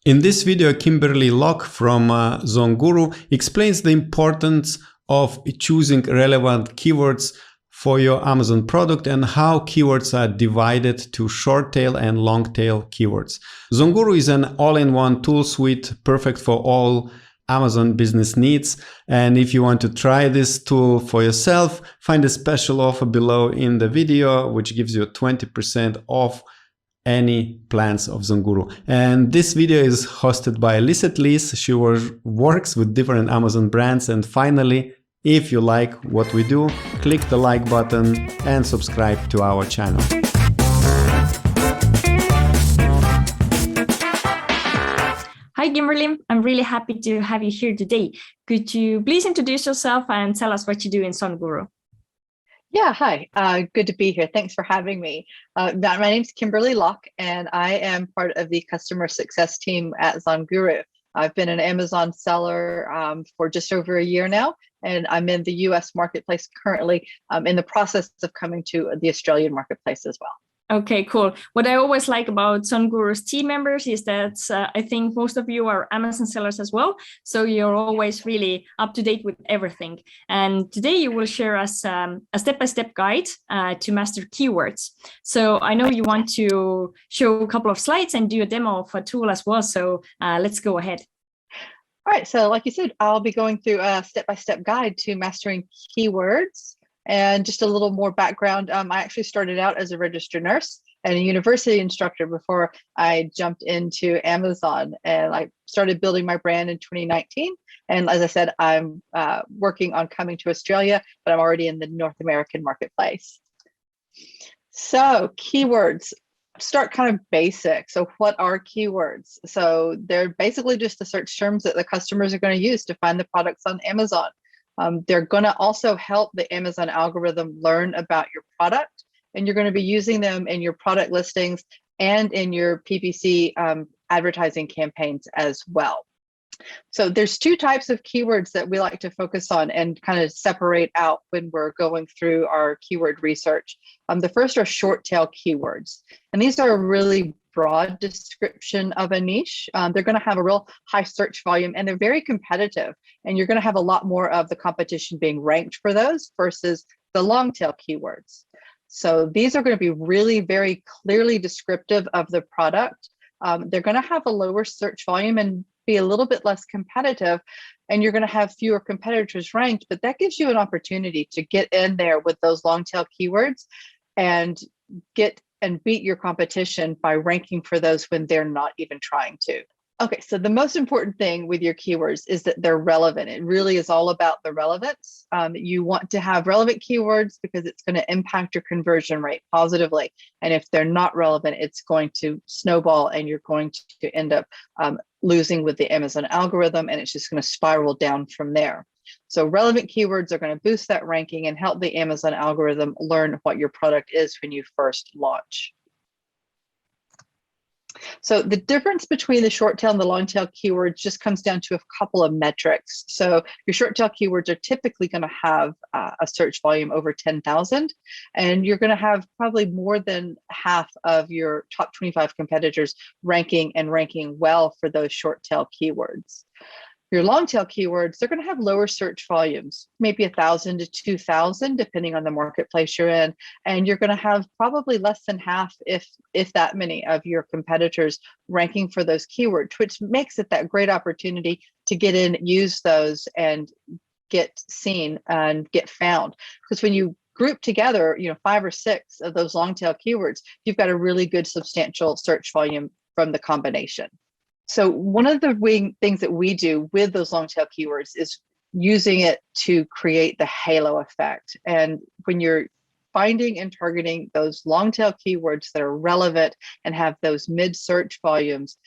In this video, Kimberly from ZonGuru explains the importance of choosing relevant keywords for your Amazon product and how keywords are divided to short tail and long tail keywords. ZonGuru is an all-in-one tool suite perfect for all Amazon business needs. And if you want to try this tool for yourself, find a special offer below in the video, which gives you 20% off any plans of ZonGuru. And this video is hosted by LISETT LEES. She works with different Amazon brands. And finally, if you like what we do, click the like button and subscribe to our channel. Hi, Kimberly. I'm really happy to have you here today. Could you please introduce yourself and tell us what you do in ZonGuru? Yeah, hi. Good to be here. Thanks for having me. My name's Kimberly, and I am part of the customer success team at ZonGuru. I've been an Amazon seller for just over a year now, and I'm in the US marketplace currently in the process of coming to the Australian marketplace as well. Okay, cool. What I always like about ZonGuru's team members is that I think most of you are Amazon sellers as well. So you're always really up to date with everything. And today you will share us a step-by-step guide to master keywords. So I know you want to show a couple of slides and do a demo of a tool as well. So let's go ahead. All right, so like you said, I'll be going through a step-by-step guide to mastering keywords. And just a little more background, I actually started out as a registered nurse and a university instructor before I jumped into Amazon. And I started building my brand in 2019. And as I said, I'm working on coming to Australia, but I'm already in the North American marketplace. So keywords, start kind of basic. So what are keywords? So they're basically just the search terms that the customers are going to use to find the products on Amazon. They're going to also help the Amazon algorithm learn about your product, and you're going to be using them in your product listings and in your PPC advertising campaigns as well. So there's two types of keywords that we like to focus on and kind of separate out when we're going through our keyword research. The first are short tail keywords, and these are a really broad description of a niche. They're going to have a real high search volume, and they're very competitive, and you're going to have a lot more of the competition being ranked for those versus the long tail keywords. So these are going to be really very clearly descriptive of the product. They're going to have a lower search volume and be a little bit less competitive, and you're going to have fewer competitors ranked, but that gives you an opportunity to get in there with those long tail keywords and get and beat your competition by ranking for those when they're not even trying to. Okay, so the most important thing with your keywords is that they're relevant. It really is all about the relevance. You want to have relevant keywords because it's going to impact your conversion rate positively. And if they're not relevant, it's going to snowball and you're going to end up losing with the Amazon algorithm, and it's just going to spiral down from there. So relevant keywords are going to boost that ranking and help the Amazon algorithm learn what your product is when you first launch. So the difference between the short tail and the long tail keywords just comes down to a couple of metrics. So your short tail keywords are typically going to have a search volume over 10,000, and you're going to have probably more than half of your top 25 competitors ranking well for those short tail keywords. Your long tail keywords, they're going to have lower search volumes, maybe 1,000 to 2,000, depending on the marketplace you're in. And you're going to have probably less than half, if that many of your competitors ranking for those keywords, which makes it that great opportunity to get in, use those, and get seen and get found. Because when you group together, 5 or 6 of those long tail keywords, you've got a really good substantial search volume from the combination. So one of the things that we do with those long tail keywords is using it to create the halo effect. And when you're finding and targeting those long tail keywords that are relevant and have those mid search volumes,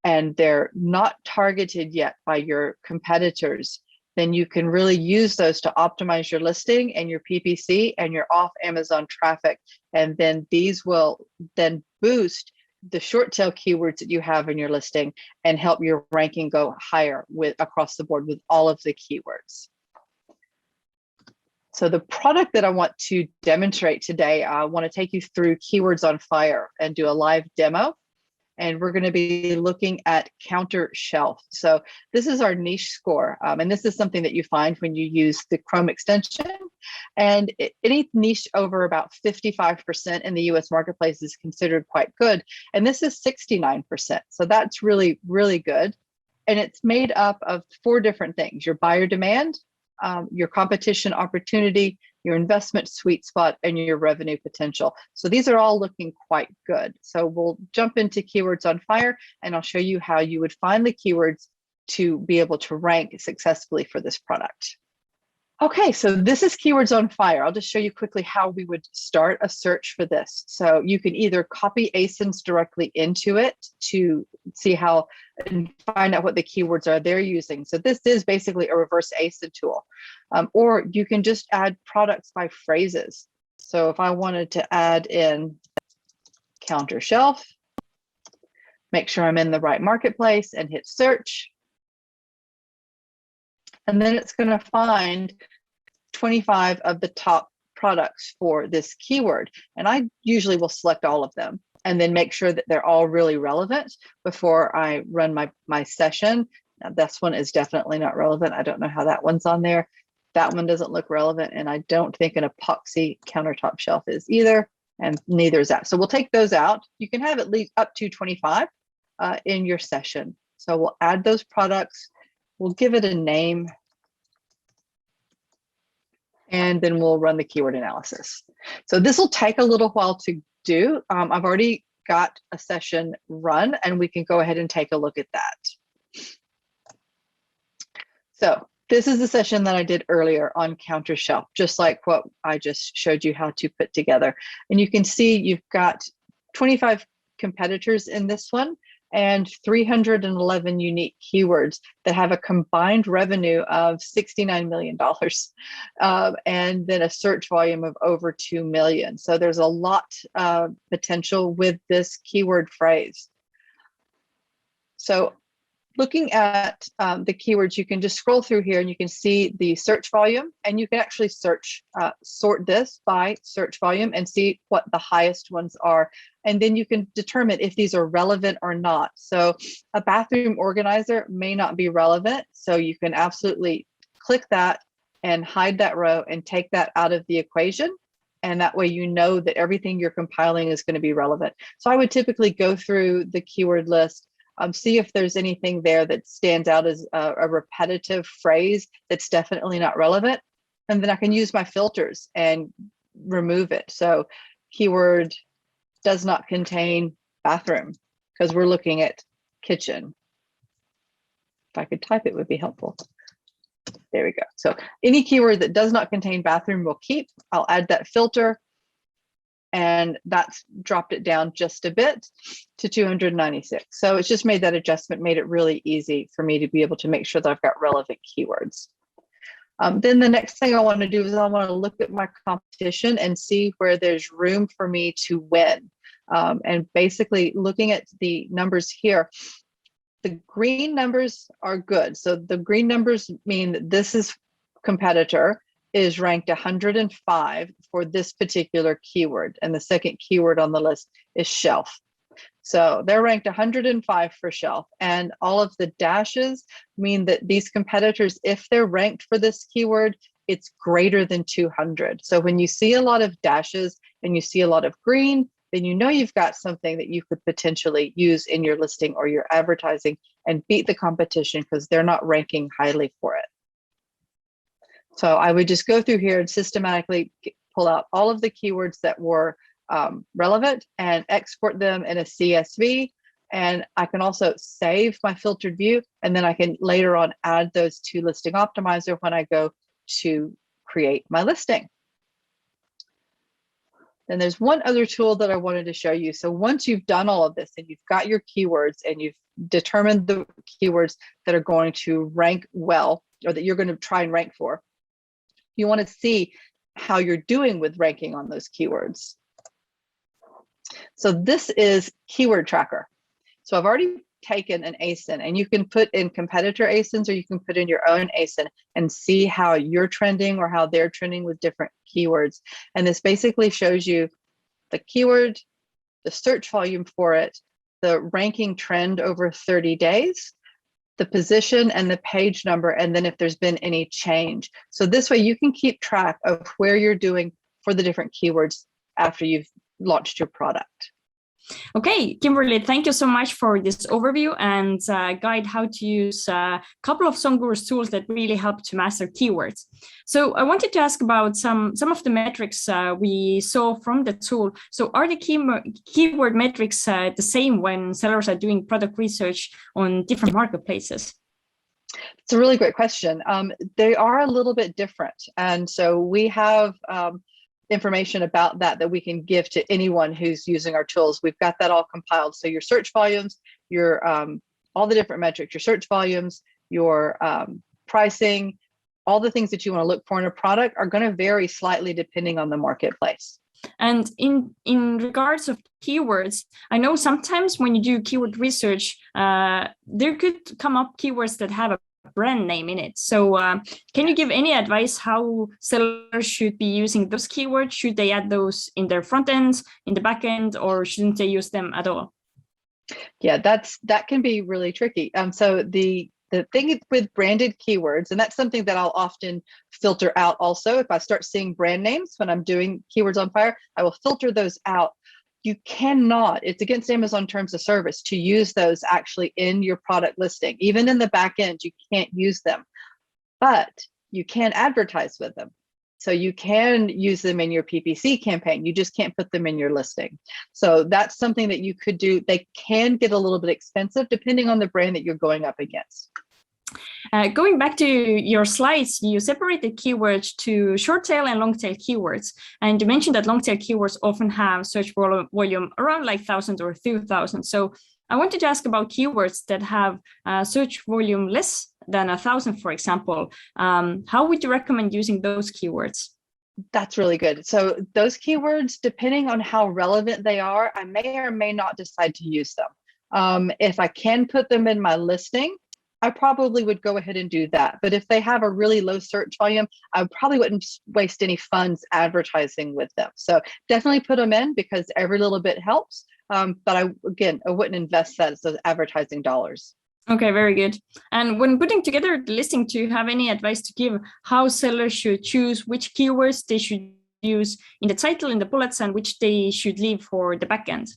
and they're not targeted yet by your competitors, then you can really use those to optimize your listing and your PPC and your off Amazon traffic. And then these will then boost the short tail keywords that you have in your listing and help your ranking go higher across the board with all of the keywords. So the product that I want to demonstrate today, I want to take you through Keywords on Fire and do a live demo. and we're going to be looking at counter shelf. So this is our niche score, and this is something that you find when you use the Chrome extension. And any niche over about 55% in the US marketplace is considered quite good. And this is 69%. So that's really, really good. And it's made up of 4 different things: your buyer demand, your competition opportunity, your investment sweet spot, and your revenue potential. So these are all looking quite good. So we'll jump into Keywords on Fire, and I'll show you how you would find the keywords to be able to rank successfully for this product. Okay, so this is Keywords on Fire. I'll just show you quickly how we would start a search for this. So you can either copy ASINs directly into it to see how and find out what the keywords are they're using. So this is basically a reverse ASIN tool. Or you can just add products by phrases. So if I wanted to add in counter shelf, make sure I'm in the right marketplace and hit search. And then it's going to find 25 of the top products for this keyword. And I usually will select all of them and then make sure that they're all really relevant before I run my session. Now, this one is definitely not relevant. I don't know how that one's on there. That one doesn't look relevant. And I don't think an epoxy countertop shelf is either. And neither is that. So we'll take those out. You can have at least up to 25 in your session. So we'll add those products. We'll give it a name, and then we'll run the keyword analysis. So this will take a little while to do. I've already got a session run, and we can go ahead and take a look at that. So this is the session that I did earlier on counter shelf, just like what I just showed you how to put together. And you can see you've got 25 competitors in this one, and 311 unique keywords that have a combined revenue of $69 million, and then a search volume of over 2 million. So there's a lot of potential with this keyword phrase. So looking at the keywords, you can just scroll through here and you can see the search volume, and you can actually search, sort this by search volume and see what the highest ones are. And then you can determine if these are relevant or not. So a bathroom organizer may not be relevant. So you can absolutely click that and hide that row and take that out of the equation. And that way, you know that everything you're compiling is going to be relevant. So I would typically go through the keyword list, see if there's anything there that stands out as a repetitive phrase that's definitely not relevant. And then I can use my filters and remove it. So keyword does not contain bathroom, because we're looking at kitchen. If I could type, it would be helpful. There we go. So any keyword that does not contain bathroom will keep. I'll add that filter, and that's dropped it down just a bit to 296. So it's just made that adjustment, made it really easy for me to be able to make sure that I've got relevant keywords. Then the next thing I want to do is I want to look at my competition and see where there's room for me to win. And basically looking at the numbers here, the green numbers are good. So the green numbers mean that this is competitor is ranked 105 for this particular keyword. And the second keyword on the list is shelf. So they're ranked 105 for shelf. And all of the dashes mean that these competitors, if they're ranked for this keyword, it's greater than 200. So when you see a lot of dashes and you see a lot of green, then you know you've got something that you could potentially use in your listing or your advertising and beat the competition because they're not ranking highly for it. So I would just go through here and systematically pull out all of the keywords that were relevant and export them in a CSV. And I can also save my filtered view, and then I can later on add those to Listing Optimizer when I go to create my listing. Then there's one other tool that I wanted to show you. So once you've done all of this and you've got your keywords and you've determined the keywords that are going to rank well, or that you're going to try and rank for, you want to see how you're doing with ranking on those keywords. So this is Keyword Tracker. So I've already taken an ASIN, and you can put in competitor ASINs or you can put in your own ASIN and see how you're trending or how they're trending with different keywords. And this basically shows you the keyword, the search volume for it, the ranking trend over 30 days, the position and the page number, and then if there's been any change. So this way you can keep track of where you're doing for the different keywords after you've launched your product. Okay, Kimberly, thank you so much for this overview and guide how to use a couple of ZonGuru's tools that really help to master keywords. So I wanted to ask about some of the metrics we saw from the tool. So are the keyword metrics the same when sellers are doing product research on different marketplaces? It's a really great question. They are a little bit different. And so we have information about that we can give to anyone who's using our tools. We've got that all compiled. So your search volumes, your all the different metrics, your search volumes, your pricing, all the things that you want to look for in a product are going to vary slightly depending on the marketplace. And in regards of keywords, I know sometimes when you do keyword research, there could come up keywords that have a brand name in it. So can you give any advice how sellers should be using those keywords? Should they add those in their front ends, in the back end, or shouldn't they use them at all? Yeah, that can be really tricky. So the thing with branded keywords, and that's something that I'll often filter out also. If I start seeing brand names when I'm doing keywords on fire, I will filter those out. You cannot, it's against Amazon terms of service to use those actually in your product listing. Even in the back end, you can't use them, but you can advertise with them. So you can use them in your PPC campaign. You just can't put them in your listing. So that's something that you could do. They can get a little bit expensive depending on the brand that you're going up against. Going back to your slides, you separated keywords to short tail and long tail keywords. And you mentioned that long tail keywords often have search volume around like 1,000 or 2,000. So I wanted to ask about keywords that have search volume less than 1,000, for example. How would you recommend using those keywords? That's really good. So those keywords, depending on how relevant they are, I may or may not decide to use them. If I can put them in my listing, I probably would go ahead and do that. But if they have a really low search volume, I probably wouldn't waste any funds advertising with them. So definitely put them in because every little bit helps. But I wouldn't invest that as those advertising dollars. Okay, very good. And when putting together the listing, do you have any advice to give how sellers should choose which keywords they should use in the title, in the bullets, and which they should leave for the backend?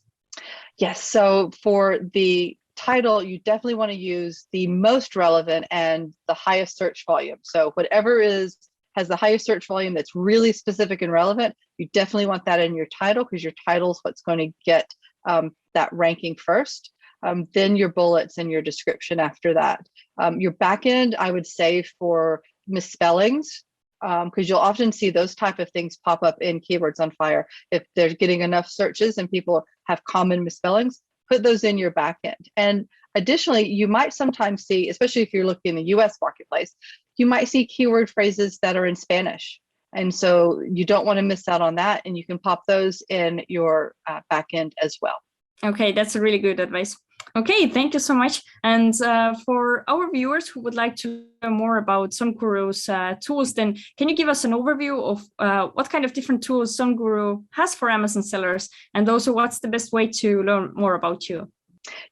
Yes. So for the title, you definitely want to use the most relevant and the highest search volume. So whatever has the highest search volume that's really specific and relevant, you definitely want that in your title because your title is what's going to get that ranking first. Then your bullets and your description after that. Your backend, I would say for misspellings, because you'll often see those type of things pop up in Keywords on Fire. If they're getting enough searches and people have common misspellings, put those in your backend. And additionally, you might sometimes see, especially if you're looking in the US marketplace, you might see keyword phrases that are in Spanish. And so you don't want to miss out on that. And you can pop those in your backend as well. Okay, that's a really good advice. Okay, thank you so much. And for our viewers who would like to learn more about ZonGuru's tools, then can you give us an overview of what kind of different tools ZonGuru has for Amazon sellers? And also, what's the best way to learn more about you?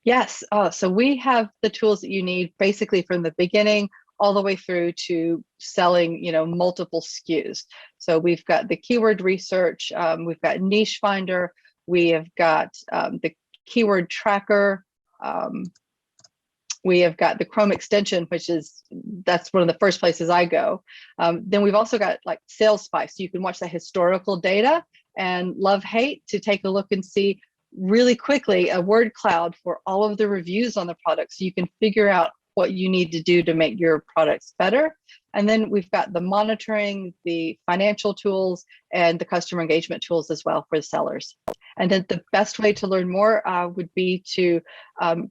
Yes, so we have the tools that you need basically from the beginning all the way through to selling, multiple SKUs. So we've got the keyword research, we've got niche finder, we have got the keyword tracker. We have got the Chrome extension, that's one of the first places I go. Then we've also got like Sales Spy, so you can watch the historical data and love hate to take a look and see really quickly a word cloud for all of the reviews on the product, so you can figure out what you need to do to make your products better. And then we've got the monitoring, the financial tools, and the customer engagement tools as well for the sellers. And then the best way to learn more would be to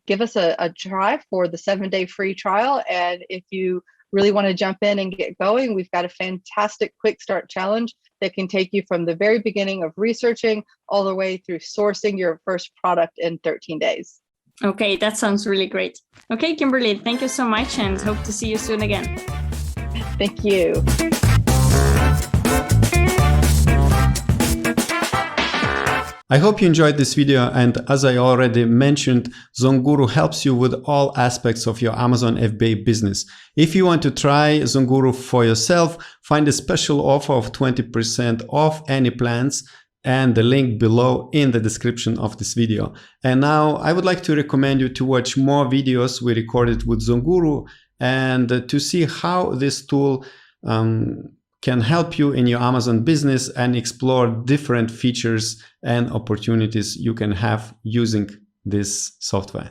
give us a try for the 7-day free trial. And if you really want to jump in and get going, we've got a fantastic quick start challenge that can take you from the very beginning of researching all the way through sourcing your first product in 13 days. Okay, that sounds really great. Okay, Kimberly, thank you so much and hope to see you soon again. Thank you. I hope you enjoyed this video, and as I already mentioned, ZonGuru helps you with all aspects of your Amazon FBA business. If you want to try ZonGuru for yourself, find a special offer of 20% off any plans and the link below in the description of this video. And now I would like to recommend you to watch more videos we recorded with ZonGuru and to see how this tool can help you in your Amazon business and explore different features and opportunities you can have using this software.